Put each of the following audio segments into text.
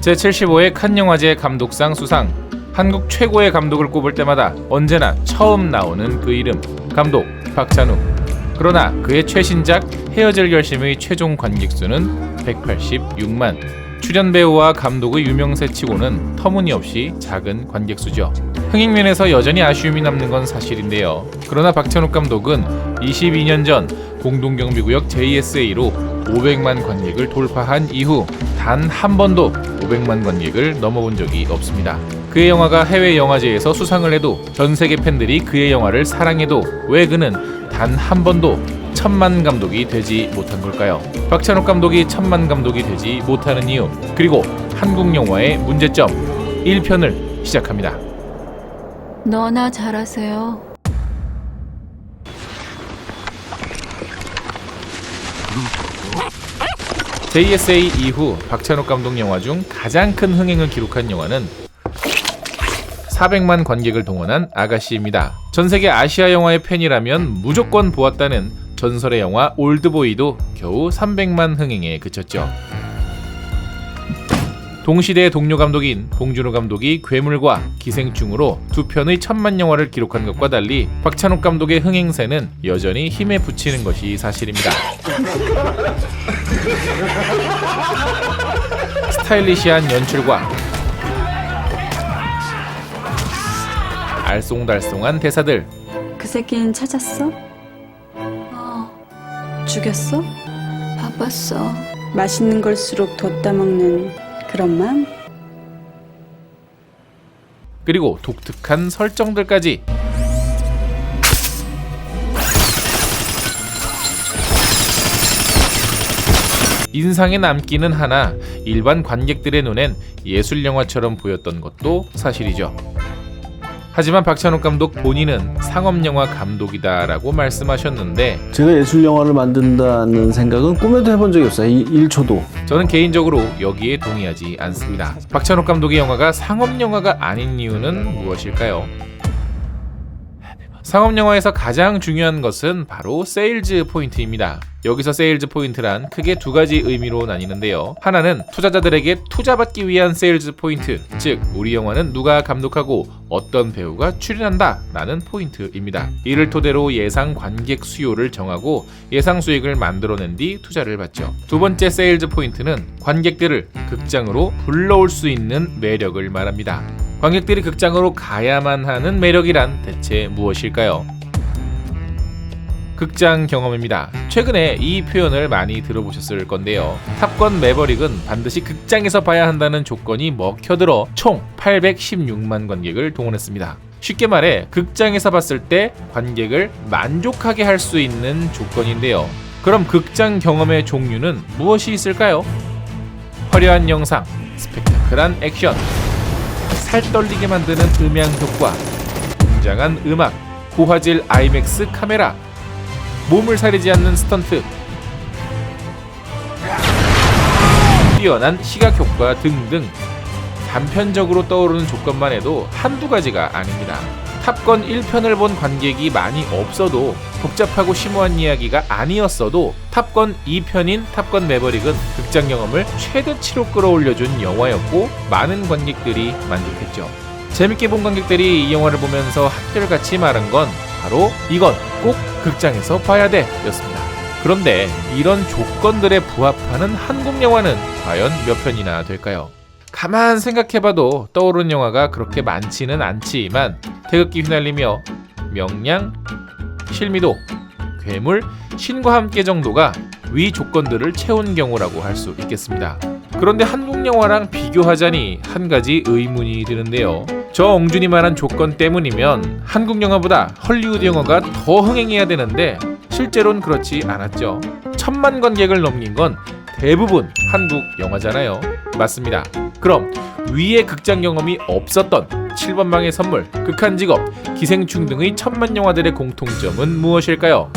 제75회 칸 영화제 감독상 수상. 한국 최고의 감독을 꼽을 때마다 언제나 처음 나오는 그 이름, 감독 박찬욱. 그러나 그의 최신작 헤어질 결심의 최종 관객수는 186만. 출연 배우와 감독의 유명세치고는 터무니없이 작은 관객수죠. 흥행면에서 여전히 아쉬움이 남는 건 사실인데요. 그러나 박찬욱 감독은 22년 전 공동경비구역 JSA로 500만 관객을 돌파한 이후 단 한 번도 500만 관객을 넘어본 적이 없습니다. 그의 영화가 해외 영화제에서 수상을 해도 전 세계 팬들이 그의 영화를 사랑해도 왜 그는 단 한 번도 1000만 감독이 되지 못한 걸까요? 박찬욱 감독이 1000만 감독이 되지 못하는 이유, 그리고 한국 영화의 문제점 1편을 시작합니다. 너나 잘하세요. JSA 이후 박찬욱 감독 영화 중 가장 큰 흥행을 기록한 영화는 400만 관객을 동원한 아가씨입니다. 전세계 아시아 영화의 팬이라면 무조건 보았다는 전설의 영화 올드보이도 겨우 300만 흥행에 그쳤죠. 동시대의 동료 감독인 봉준호 감독이 괴물과 기생충으로 두 편의 1000만 영화를 기록한 것과 달리 박찬욱 감독의 흥행세는 여전히 힘에 부치는 것이 사실입니다. 스타일리시한 연출과 알쏭달쏭한 대사들. 그 새끼는 찾았어? 죽였어? 바빴어. 맛있는 걸수록 뒀다 먹는 그런 맘? 그리고 독특한 설정들까지. 인상에 남기는 하나 일반 관객들의 눈엔 예술 영화처럼 보였던 것도 사실이죠. 하지만 박찬욱 감독 본인은 상업영화 감독이다라고 말씀하셨는데 제가 예술영화를 만든다는 생각은 꿈에도 해본 적이 없어요. 1초도. 저는 개인적으로 여기에 동의하지 않습니다. 박찬욱 감독의 영화가 상업영화가 아닌 이유는 무엇일까요? 상업영화에서 가장 중요한 것은 바로 세일즈 포인트입니다. 여기서 세일즈 포인트란 크게 두 가지 의미로 나뉘는데요. 하나는 투자자들에게 투자받기 위한 세일즈 포인트, 즉 우리 영화는 누가 감독하고 어떤 배우가 출연한다 라는 포인트입니다. 이를 토대로 예상 관객 수요를 정하고 예상 수익을 만들어낸 뒤 투자를 받죠. 두 번째 세일즈 포인트는 관객들을 극장으로 불러올 수 있는 매력을 말합니다. 관객들이 극장으로 가야만 하는 매력이란 대체 무엇일까요? 극장 경험입니다. 최근에 이 표현을 많이 들어보셨을 건데요. 탑건 매버릭은 반드시 극장에서 봐야 한다는 조건이 먹혀들어 총 816만 관객을 동원했습니다. 쉽게 말해 극장에서 봤을 때 관객을 만족하게 할 수 있는 조건인데요. 그럼 극장 경험의 종류는 무엇이 있을까요? 화려한 영상, 스펙타클한 액션, 살 떨리게 만드는 음향 효과, 웅장한 음악, 고화질 아이맥스 카메라, 몸을 사리지 않는 스턴트, 뛰어난 시각 효과 등등. 단편적으로 떠오르는 조건만 해도 한두 가지가 아닙니다. 탑건 1편을 본 관객이 많이 없어도, 복잡하고 심오한 이야기가 아니었어도 탑건 2편인 탑건 매버릭은 극장 경험을 최대치로 끌어올려준 영화였고 많은 관객들이 만족했죠. 재밌게 본 관객들이 이 영화를 보면서 한결같이 말한 건 바로 이건 꼭 극장에서 봐야 돼 였습니다. 그런데 이런 조건들에 부합하는 한국 영화는 과연 몇 편이나 될까요? 가만 생각해봐도 떠오르는 영화가 그렇게 많지는 않지만 태극기 휘날리며, 명량, 실미도, 괴물, 신과 함께 정도가 위 조건들을 채운 경우라고 할 수 있겠습니다. 그런데 한국 영화랑 비교하자니 한 가지 의문이 드는데요. 저 엉준이 말한 조건 때문이면 한국 영화보다 헐리우드 영화가 더 흥행해야 되는데 실제로는 그렇지 않았죠. 1000만 관객을 넘긴 건 대부분 한국 영화잖아요. 맞습니다. 그럼 위의 극장 경험이 없었던 7번 방의 선물, 극한 직업, 기생충 등의 1000만 영화들의 공통점은 무엇일까요?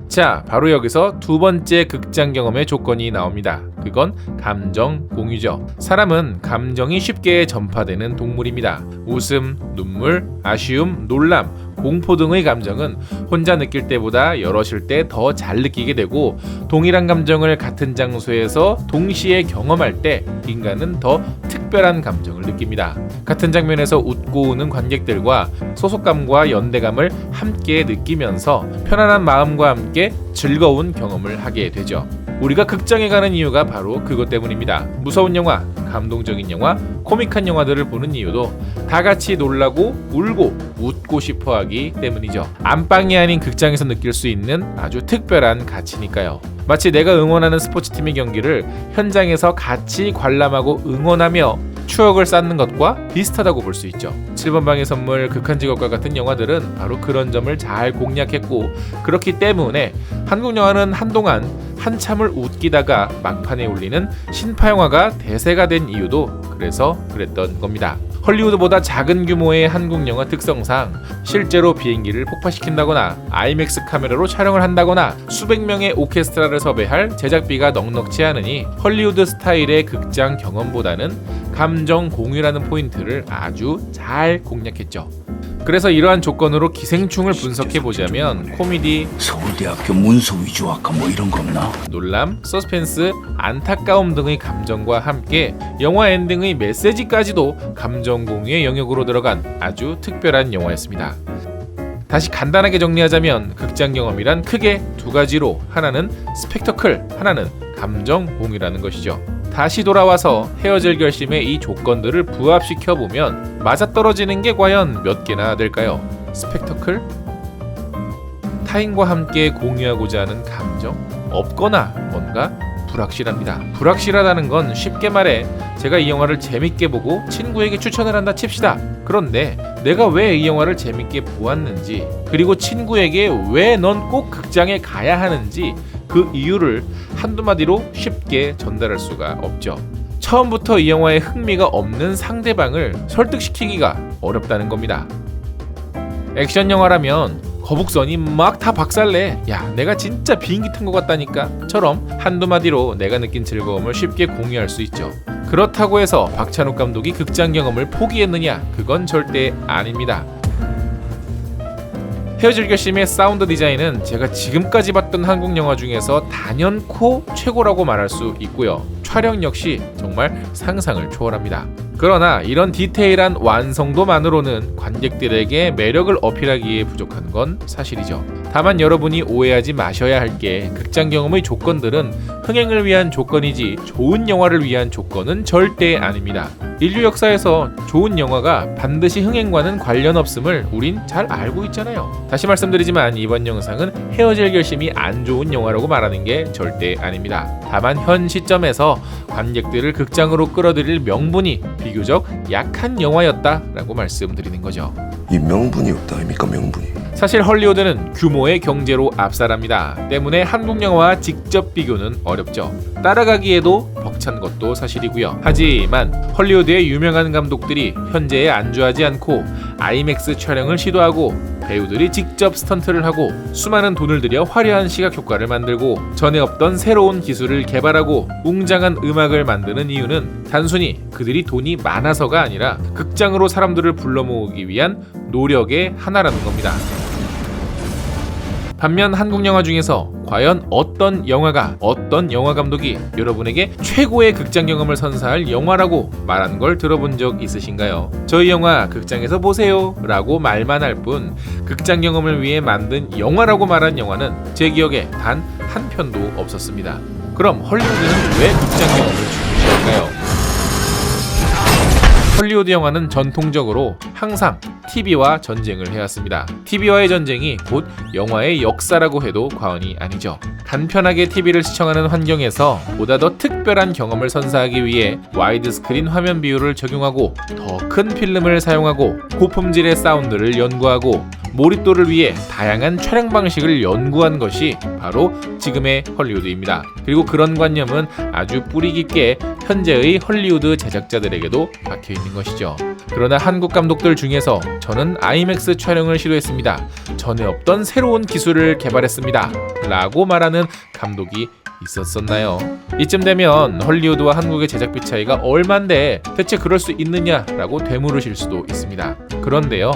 자, 바로 여기서 두 번째 극장 경험의 조건이 나옵니다. 그건 감정 공유죠. 사람은 감정이 쉽게 전파되는 동물입니다. 웃음, 눈물, 아쉬움, 놀람, 공포 등의 감정은 혼자 느낄 때보다 여럿일 때 더 잘 느끼게 되고, 동일한 감정을 같은 장소에서 동시에 경험할 때 인간은 더 특별한 감정을 느낍니다. 같은 장면에서 웃고 우는 관객들과 소속감과 연대감을 함께 느끼면서 편안한 마음과 함께 즐거운 경험을 하게 되죠. 우리가 극장에 가는 이유가 바로 그것 때문입니다. 무서운 영화, 감동적인 영화, 코믹한 영화들을 보는 이유도 다 같이 놀라고 울고 웃고 싶어하기 때문이죠. 안방이 아닌 극장에서 느낄 수 있는 아주 특별한 가치니까요. 마치 내가 응원하는 스포츠팀의 경기를 현장에서 같이 관람하고 응원하며 추억을 쌓는 것과 비슷하다고 볼 수 있죠. 7번 방의 선물, 극한 직업과 같은 영화들은 바로 그런 점을 잘 공략했고, 그렇기 때문에 한국 영화는 한동안 한참을 웃기다가 막판에 울리는 신파 영화가 대세가 된 이유도 그래서 그랬던 겁니다. 헐리우드보다 작은 규모의 한국 영화 특성상 실제로 비행기를 폭파시킨다거나 아이맥스 카메라로 촬영을 한다거나 수백 명의 오케스트라를 섭외할 제작비가 넉넉치 않으니 헐리우드 스타일의 극장 경험보다는 감정 공유라는 포인트를 아주 잘 공략했죠. 그래서 이러한 조건으로 기생충을 분석해보자면 코미디, 서울대학교 문서위조학과 뭐 이런 거 없나? 놀람, 서스펜스, 안타까움 등의 감정과 함께 영화 엔딩의 메시지까지도 감정 공유의 영역으로 들어간 아주 특별한 영화였습니다. 다시 간단하게 정리하자면 극장 경험이란 크게 두 가지로, 하나는 스펙터클, 하나는 감정 공유라는 것이죠. 다시 돌아와서 헤어질 결심에 이 조건들을 부합시켜보면 맞아떨어지는 게 과연 몇 개나 될까요? 스펙터클? 타인과 함께 공유하고자 하는 감정? 없거나 뭔가 불확실합니다. 불확실하다는 건 쉽게 말해 제가 이 영화를 재밌게 보고 친구에게 추천을 한다 칩시다. 그런데 내가 왜 이 영화를 재밌게 보았는지, 그리고 친구에게 왜 넌 꼭 극장에 가야 하는지 그 이유를 한두 마디로 쉽게 전달할 수가 없죠. 처음부터 이 영화에 흥미가 없는 상대방을 설득시키기가 어렵다는 겁니다. 액션 영화라면 거북선이 막 다 박살내, 야 내가 진짜 비행기 탄 것 같다니까 처럼 한두 마디로 내가 느낀 즐거움을 쉽게 공유할 수 있죠. 그렇다고 해서 박찬욱 감독이 극장 경험을 포기했느냐? 그건 절대 아닙니다. 헤어질 결심의 사운드 디자인은 제가 지금까지 봤던 한국 영화 중에서 단연코 최고라고 말할 수 있고요. 촬영 역시 정말 상상을 초월합니다. 그러나 이런 디테일한 완성도만으로는 관객들에게 매력을 어필하기에 부족한 건 사실이죠. 다만 여러분이 오해하지 마셔야 할 게 극장 경험의 조건들은 흥행을 위한 조건이지 좋은 영화를 위한 조건은 절대 아닙니다. 인류 역사에서 좋은 영화가 반드시 흥행과는 관련 없음을 우린 잘 알고 있잖아요. 다시 말씀드리지만 이번 영상은 헤어질 결심이 안 좋은 영화라고 말하는 게 절대 아닙니다. 다만 현 시점에서 관객들을 극장으로 끌어들일 명분이 비교적 약한 영화였다라고 말씀드리는 거죠. 이 명분이 없다 아닙니까? 명분이. 사실 헐리우드는 규모의 경제로 압살합니다. 때문에 한국 영화와 직접 비교는 어렵죠. 따라가기에도 벅찬 것도 사실이고요. 하지만 헐리우드의 유명한 감독들이 현재에 안주하지 않고 아이맥스 촬영을 시도하고 배우들이 직접 스턴트를 하고 수많은 돈을 들여 화려한 시각 효과를 만들고 전에 없던 새로운 기술을 개발하고 웅장한 음악을 만드는 이유는 단순히 그들이 돈이 많아서가 아니라 극장으로 사람들을 불러 모으기 위한 노력의 하나라는 겁니다. 반면 한국 영화 중에서 과연 어떤 영화가, 어떤 영화 감독이 여러분에게 최고의 극장 경험을 선사할 영화라고 말하는 걸 들어본 적 있으신가요? 저희 영화 극장에서 보세요 라고 말만 할 뿐 극장 경험을 위해 만든 영화라고 말한 영화는 제 기억에 단 한 편도 없었습니다. 그럼 헐리우드는 왜 극장 경험을 중시할까요? 헐리우드 영화는 전통적으로 항상 TV와 전쟁을 해왔습니다. TV와의 전쟁이 곧 영화의 역사라고 해도 과언이 아니죠. 간편하게 TV를 시청하는 환경에서 보다 더 특별한 경험을 선사하기 위해 와이드 스크린 화면 비율을 적용하고 더 큰 필름을 사용하고 고품질의 사운드를 연구하고 몰입도를 위해 다양한 촬영 방식을 연구한 것이 바로 지금의 헐리우드입니다. 그리고 그런 관념은 아주 뿌리 깊게 현재의 헐리우드 제작자들에게도 박혀 있는 것이죠. 그러나 한국 감독들 중에서 저는 아이맥스 촬영을 시도했습니다. 전에 없던 새로운 기술을 개발했습니다. 라고 말하는 감독이 있었었나요? 이쯤 되면 헐리우드와 한국의 제작비 차이가 얼만데 대체 그럴 수 있느냐라고 되물으실 수도 있습니다. 그런데요,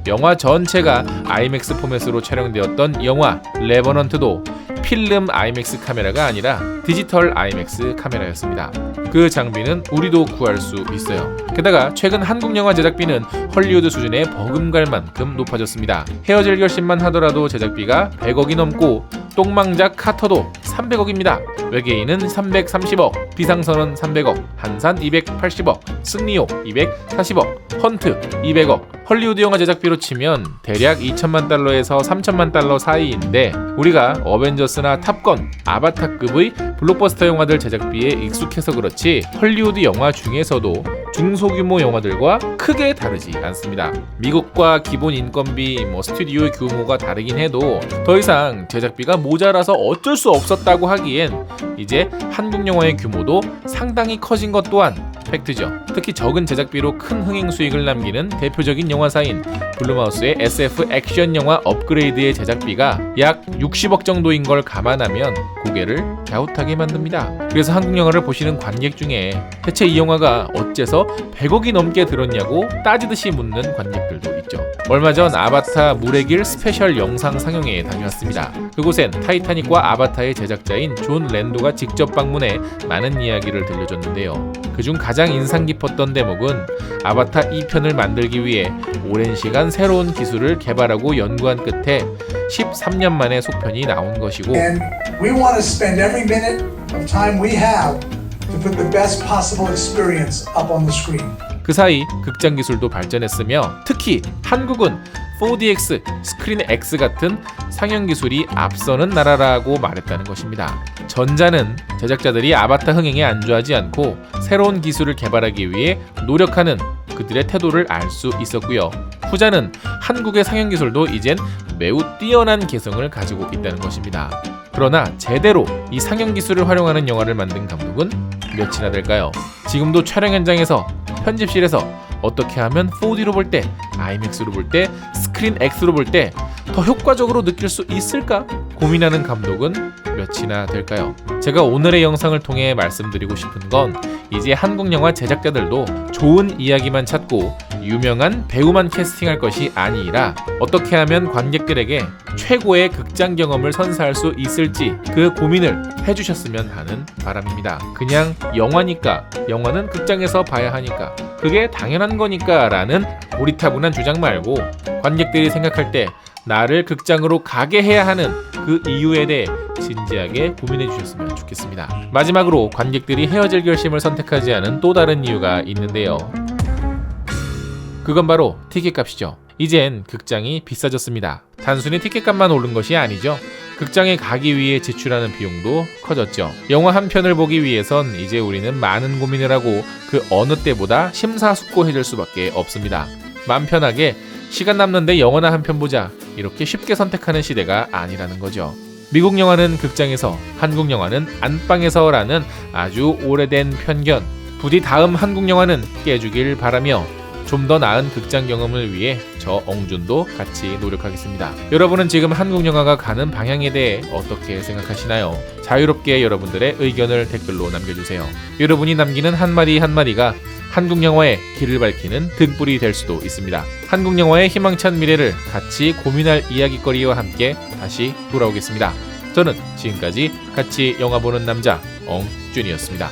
영화 전체가 아이맥스 포맷으로 촬영되었던 영화 레버넌트도 필름 아이맥스 카메라가 아니라 디지털 아이맥스 카메라였습니다. 그 장비는 우리도 구할 수 있어요. 게다가 최근 한국 영화 제작비는 헐리우드 수준에 버금갈 만큼 높아졌습니다. 헤어질 결심만 하더라도 제작비가 100억이 넘고 똥망작 카터도 300억입니다. 외계인은 330억, 비상선언 300억, 한산 280억, 승리호 240억, 헌트 200억. 헐리우드 영화 제작비로 치면 대략 2천만 달러에서 3천만 달러 사이인데 우리가 어벤져스나 탑건, 아바타급의 블록버스터 영화들 제작비에 익숙해서 그렇지 헐리우드 영화 중에서도 중소규모 영화들과 크게 다르지 않습니다. 미국과 기본 인건비, 스튜디오의 규모가 다르긴 해도 더 이상 제작비가 모자라서 어쩔 수 없었다고 하기엔 이제 한국 영화의 규모도 상당히 커진 것 또한 팩트죠. 특히 적은 제작비로 큰 흥행 수익을 남기는 대표적인 영화사인 블룸하우스의 SF 액션 영화 업그레이드의 제작비가 약 60억 정도인 걸 감안하면 고개를 갸웃하게 만듭니다. 그래서 한국 영화를 보시는 관객 중에 대체 이 영화가 어째서 100억이 넘게 들었냐고 따지듯이 묻는 관객들도 있죠. 얼마 전 아바타 물의 길 스페셜 영상 상영회에 다녀왔습니다. 그곳엔 타이타닉과 아바타의 제작자인 존 랜도가 직접 방문해 많은 이야기를 들려줬는데요. 그중 가장 인상 깊었던 대목은 아바타 2편을 만들기 위해 오랜 시간 새로운 기술을 개발하고 연구한 끝에 13년 만에 속편이 나온 것이고 And we want to spend every minute of time we have to put the best possible experience up on the screen. 그 사이 극장 기술도 발전했으며 특히 한국은 4DX, 스크린 X 같은 상영 기술이 앞서는 나라라고 말했다는 것입니다. 전자는 제작자들이 아바타 흥행에 안주하지 않고 새로운 기술을 개발하기 위해 노력하는 그들의 태도를 알 수 있었고요. 후자는 한국의 상영 기술도 이젠 매우 뛰어난 개성을 가지고 있다는 것입니다. 그러나 제대로 이 상영 기술을 활용하는 영화를 만든 감독은 몇이나 될까요? 지금도 촬영 현장에서 편집실에서 어떻게 하면 4D로 볼 때, 아이맥스로 볼 때, 스크린 X로 볼 때 더 효과적으로 느낄 수 있을까? 고민하는 감독은 몇이나 될까요? 제가 오늘의 영상을 통해 말씀드리고 싶은 건 이제 한국 영화 제작자들도 좋은 이야기만 찾고 유명한 배우만 캐스팅할 것이 아니라 어떻게 하면 관객들에게 최고의 극장 경험을 선사할 수 있을지 그 고민을 해주셨으면 하는 바람입니다. 그냥 영화니까, 영화는 극장에서 봐야 하니까, 그게 당연한 거니까 라는 고리타분한 주장 말고 관객들이 생각할 때 나를 극장으로 가게 해야 하는 그 이유에 대해 진지하게 고민해 주셨으면 좋겠습니다. 마지막으로 관객들이 헤어질 결심을 선택하지 않은 또 다른 이유가 있는데요. 그건 바로 티켓값이죠. 이젠 극장이 비싸졌습니다. 단순히 티켓값만 오른 것이 아니죠. 극장에 가기 위해 지출하는 비용도 커졌죠. 영화 한 편을 보기 위해선 이제 우리는 많은 고민을 하고 그 어느 때보다 심사숙고해질 수밖에 없습니다. 맘 편하게 시간 남는데 영화나 한 편 보자, 이렇게 쉽게 선택하는 시대가 아니라는 거죠. 미국 영화는 극장에서, 한국 영화는 안방에서라는 아주 오래된 편견, 부디 다음 한국 영화는 깨주길 바라며 좀 더 나은 극장 경험을 위해 저 엉준도 같이 노력하겠습니다. 여러분은 지금 한국 영화가 가는 방향에 대해 어떻게 생각하시나요? 자유롭게 여러분들의 의견을 댓글로 남겨주세요. 여러분이 남기는 한마디 한마디가 한국 영화의 길을 밝히는 등불이 될 수도 있습니다. 한국 영화의 희망찬 미래를 같이 고민할 이야기거리와 함께 다시 돌아오겠습니다. 저는 지금까지 같이 영화 보는 남자 엉준이었습니다.